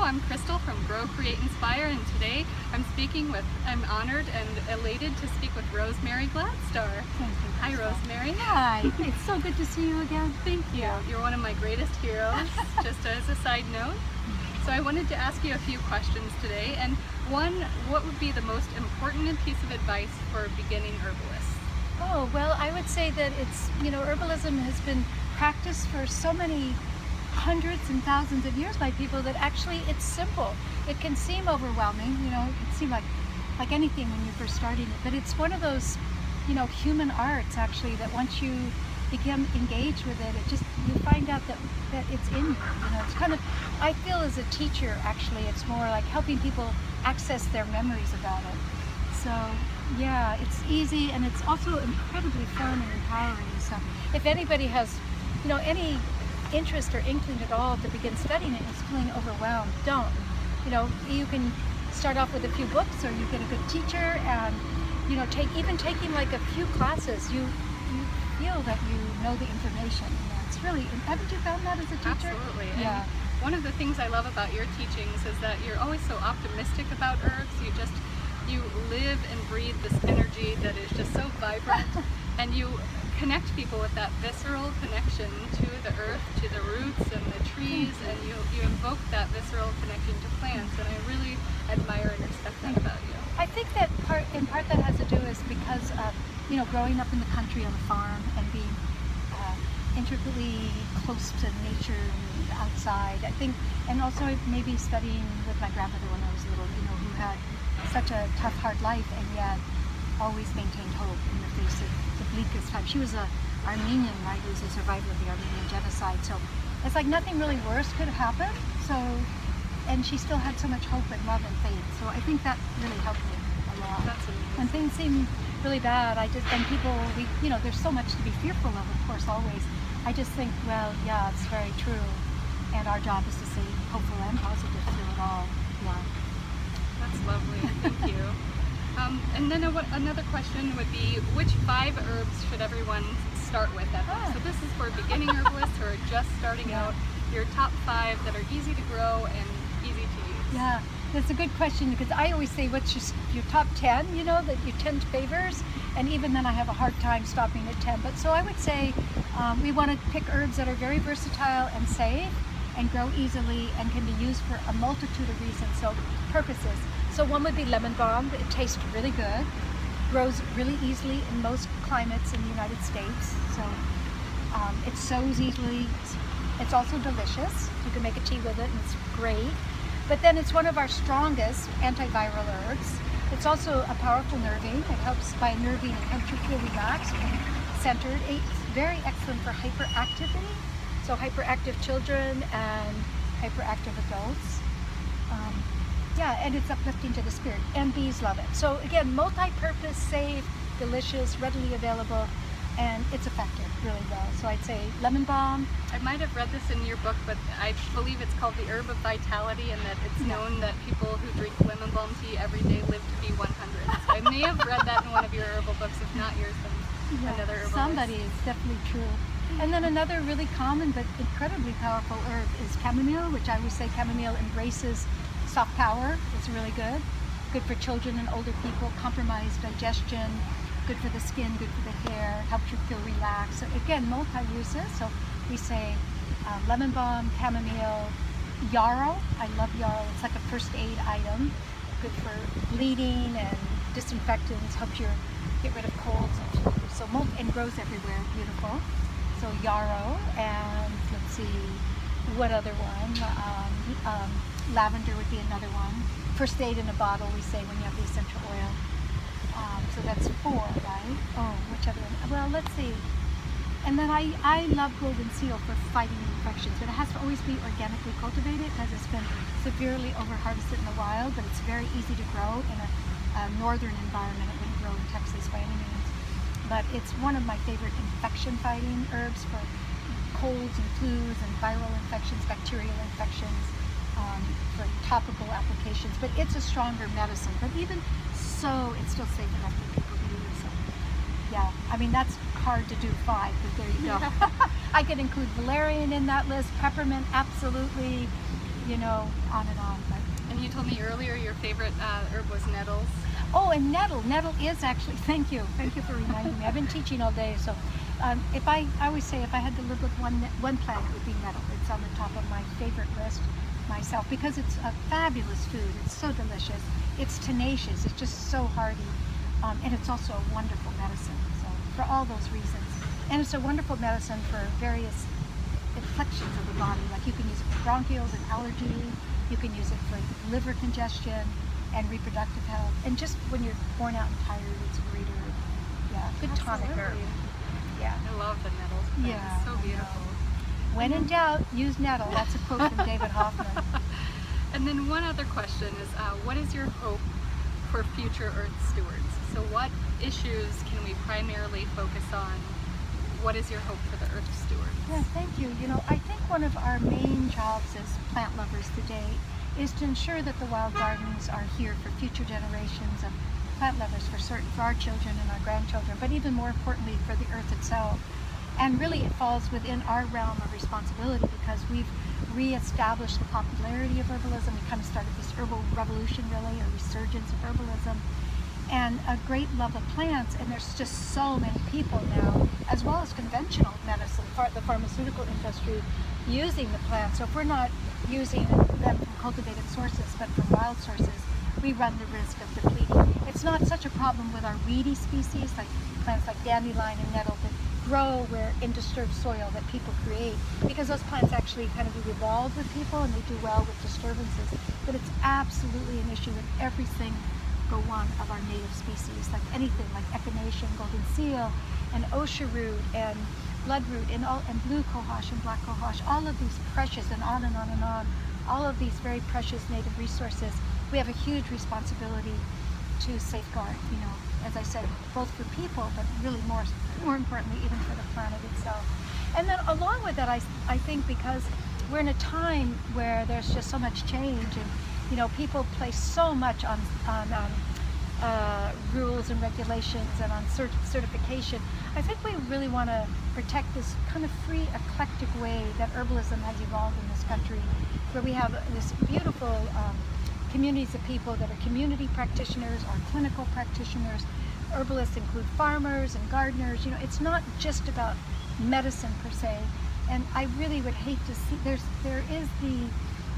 I'm Crystal from Grow, Create, Inspire, and today I'm honored and elated to speak with Rosemary Gladstar. Thank you. Hi, Crystal. Rosemary. Hi, it's so good to see you again. Thank you. Yeah. You're one of my greatest heroes, just as a side note. So I wanted to ask you a few questions today, and one, what would be the most important piece of advice for beginning herbalists? Oh, well, I would say that it's, herbalism has been practiced for so many hundreds and thousands of years by people that actually it's simple. It can seem overwhelming, it can seem like anything when you're first starting it, but it's one of those, human arts actually that once you become engaged with it, you find out that it's in you. It's kind of, I feel as a teacher actually, it's more like helping people access their memories about it. So yeah, it's easy and it's also incredibly fun and empowering. So if anybody has, any interest or inkling at all to begin studying it and is feeling overwhelmed, don't. You can start off with a few books, or you get a good teacher, and taking like a few classes, you feel that you know the information. It's really, haven't you found that as a teacher? Absolutely. Yeah. And one of the things I love about your teachings is that you're always so optimistic about herbs. You live and breathe this energy that is just so vibrant, and you connect people with that visceral connection to the earth, to the roots and the trees, and you invoke that visceral connection to plants, and I really admire and respect that about you. I think that in part that has to do is because of, growing up in the country on a farm and being intricately close to nature and outside. I think, and also maybe studying with my grandmother when I was little, who had such a tough, hard life and yet always maintained hope in the face of the bleakest time. She was an Armenian, right? Who was a survivor of the Armenian genocide. So it's like nothing really worse could have happened. So, and she still had so much hope and love and faith. So I think that really helped me a lot. That's amazing. When things seem really bad, and people, there's so much to be fearful of course, always. I just think, well, yeah, it's very true. And our job is to stay hopeful and positive through it all. Yeah. That's lovely. Thank you. And then another question would be, which 5 herbs should everyone start with at home? So this is for beginning herbalists who are just starting out. Your top 5 that are easy to grow and easy to use. Yeah, that's a good question, because I always say, what's your top 10, that your 10 favors, and even then I have a hard time stopping at 10. But so I would say we want to pick herbs that are very versatile and safe and grow easily and can be used for a multitude of reasons, so purposes. So one would be lemon balm. It tastes really good, grows really easily in most climates in the United States. So it sows easily. It's also delicious. You can make a tea with it and it's great. But then it's one of our strongest antiviral herbs. It's also a powerful nervine. It helps by nervine and helps you feel relaxed and centered. It's very excellent for hyperactivity. So hyperactive children and hyperactive adults. And it's uplifting to the spirit, and bees love it. So again, multi-purpose, safe, delicious, readily available, and it's effective really well. So I'd say lemon balm. I might have read this in your book, but I believe it's called the herb of vitality, and that it's known that people who drink lemon balm tea every day live to be 100. So I may have read that in one of your herbal books, if not yours, then another herbalist. Somebody, it's definitely true. And then another really common but incredibly powerful herb is chamomile, which I always say chamomile embraces soft power. It's really good. Good for children and older people, compromised digestion, good for the skin, good for the hair, helps you feel relaxed. So again, multi-uses. So we say lemon balm, chamomile, yarrow. I love yarrow. It's like a first aid item. Good for bleeding and disinfectants, helps you get rid of colds and flu. So and grows everywhere. Beautiful. So yarrow, and let's see, what other one? Lavender would be another one. First aid in a bottle, we say, when you have the essential oil. So that's 4, right? Oh, which other one? Well, let's see. And then I love golden seal for fighting infections, but it has to always be organically cultivated because it's been severely over-harvested in the wild, but it's very easy to grow in a northern environment. It wouldn't grow in Texas by any means. But it's one of my favorite infection-fighting herbs for colds and flus and viral infections, bacterial infections, for topical applications. But it's a stronger medicine. But even so, it's still safe enough for people to use. So, yeah, I mean, that's hard to do 5, but there you go. I could include valerian in that list, peppermint, absolutely, you know, on and on. But, And you told me earlier your favorite herb was nettles. oh, and nettle. Nettle is actually, thank you for reminding me. I've been teaching all day, so I always say if I had to live with one plant, it would be nettle. It's on the top of my favorite list myself because it's a fabulous food. It's so delicious. It's tenacious. It's just so hearty, and it's also a wonderful medicine. So for all those reasons, and it's a wonderful medicine for various infections of the body. Like you can use it for bronchioles and allergy. You can use it for liver congestion and reproductive health. And just when you're worn out and tired, it's a great herb. Yeah, good tonic herb. Absolutely. Yeah. I love the nettles plant. Yeah, It's so I know. beautiful. When in doubt, use nettle. That's a quote from David Hoffman. And then one other question is, what is your hope for future Earth stewards? So what issues can we primarily focus on? What is your hope for the Earth stewards? Yeah, thank you. You know, I think one of our main jobs as plant lovers today is to ensure that the wild gardens are here for future generations of plant lovers, for our children and our grandchildren, but even more importantly for the earth itself. And really it falls within our realm of responsibility because we've re-established the popularity of herbalism. We kind of started this herbal revolution, really, a resurgence of herbalism, and a great love of plants. And there's just so many people now, as well as conventional medicine, the pharmaceutical industry, using the plants. So if we're not using them from cultivated sources, but from wild sources, we run the risk of depleting. It's not such a problem with our weedy species, like plants like dandelion and nettle that grow where in disturbed soil that people create, because those plants actually kind of evolved with people and they do well with disturbances. But it's absolutely an issue with every single one of our native species, like anything like echinacea, golden seal, and osha root, and bloodroot, and blue cohosh and black cohosh, all of these precious, and on and on and on, all of these very precious native resources. We have a huge responsibility to safeguard, you know, as I said, both for people, but really more importantly, even for the planet itself. And then along with that, I think because we're in a time where there's just so much change, and you know, people place so much on rules and regulations and on certification. I think we really want to protect this kind of free, eclectic way that herbalism has evolved in this country, where we have this beautiful communities of people that are community practitioners or clinical practitioners. Herbalists include farmers and gardeners. You know, it's not just about medicine per se. And I really would hate to see there is the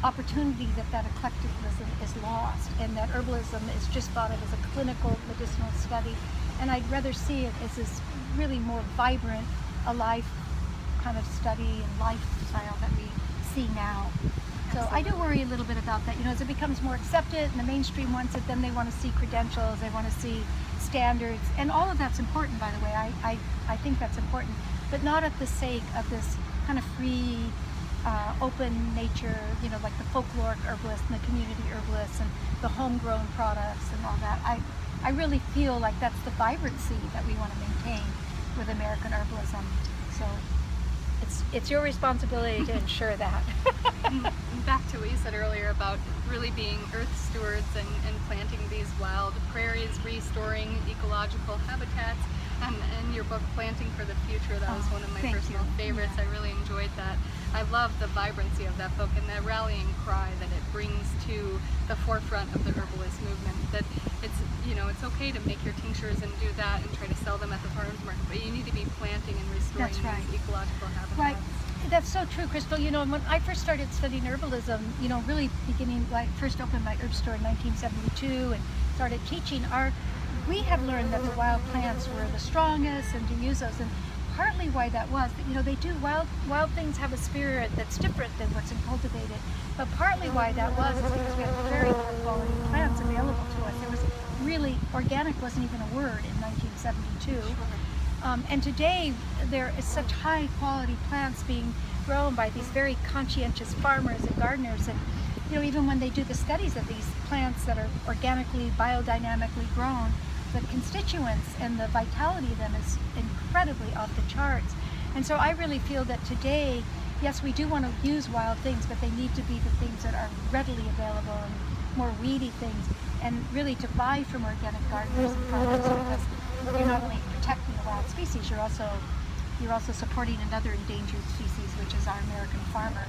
opportunity that eclecticism is lost, and that herbalism is just thought of as a clinical medicinal study. And I'd rather see it as this really more vibrant, alive kind of study and lifestyle that we see now. So I do worry a little bit about that. You know, as it becomes more accepted and the mainstream wants it, then they want to see credentials, they want to see standards, and all of that's important, by the way. I think that's important, but not at the sake of this kind of free, open nature, you know, like the folkloric herbalists and the community herbalists and the homegrown products and all that. I really feel like that's the vibrancy that we want to maintain with American herbalism. So it's your responsibility to ensure that. Back to what you said earlier about really being earth stewards and planting these wild prairies, restoring ecological habitats. And in your book, Planting for the Future, that was one of my personal favorites. Yeah. I really enjoyed that. I love the vibrancy of that book and the rallying cry that it brings to the forefront of the herbalist movement. That it's, you know, it's okay to make your tinctures and do that and try to sell them at the farmers market, but you need to be planting and restoring these ecological habitats. Right. That's so true, Crystal. You know, when I first started studying herbalism, you know, really beginning, like first opened my herb store in 1972 and started teaching, we had learned that the wild plants were the strongest and to use those. And partly why that was, you know, they do, wild things have a spirit that's different than what's in cultivated. But partly why that was is because we had very high quality plants available to us. There was really, organic wasn't even a word in 1972. And today there is such high quality plants being grown by these very conscientious farmers and gardeners. And you know, even when they do the studies of these plants that are organically, biodynamically grown, the constituents and the vitality of them is incredibly off the charts. And so I really feel that today, yes, we do want to use wild things, but they need to be the things that are readily available and more weedy things, and really to buy from organic gardeners and farmers, because you're not only protecting the wild species, you're also supporting another endangered species, which is our American farmer.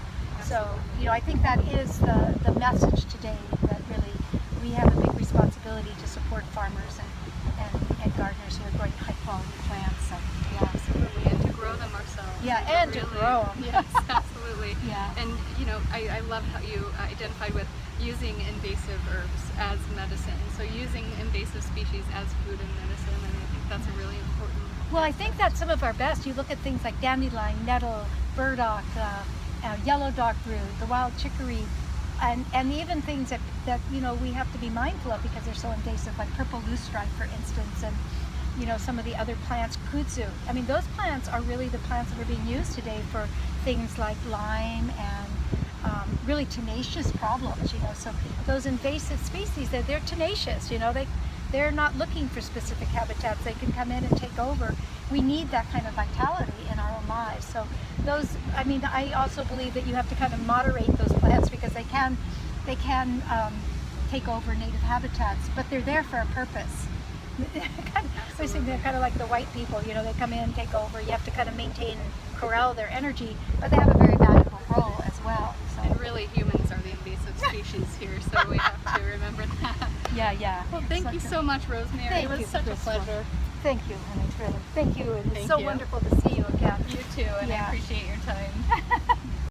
So, I think that is the message today, that really we have a big responsibility to support farmers and gardeners who are growing high quality plants. So, yeah. Absolutely, and to grow them ourselves. Yeah, and to grow them. Yes, absolutely. Yeah. And I love how you identified with using invasive herbs as medicine. So using invasive species as food and medicine, and I think that's a really important. Well, I think that's some of our best. You look at things like dandelion, nettle, burdock, yellow darkroot, the wild chicory, and even things that we have to be mindful of because they're so invasive, like purple loosestrife, for instance, and some of the other plants, kudzu. I mean, those plants are really the plants that are being used today for things like Lyme and really tenacious problems. So those invasive species, they're tenacious. They're not looking for specific habitats. They can come in and take over. We need that kind of vitality in our own lives. So I also believe that you have to kind of moderate those plants because they can take over native habitats, but they're there for a purpose. They're kind of like the white people, they come in, take over. You have to kind of maintain and corral their energy, but they have a very valuable role as well. So. And really, humans are the invasive species here, so we have to remember that. Yeah. Well, thank you so much, Rosemary. It was such a pleasure. Thank you, honey. Really. Thank you. And it's so you. wonderful to see you again. You too, and I appreciate your time.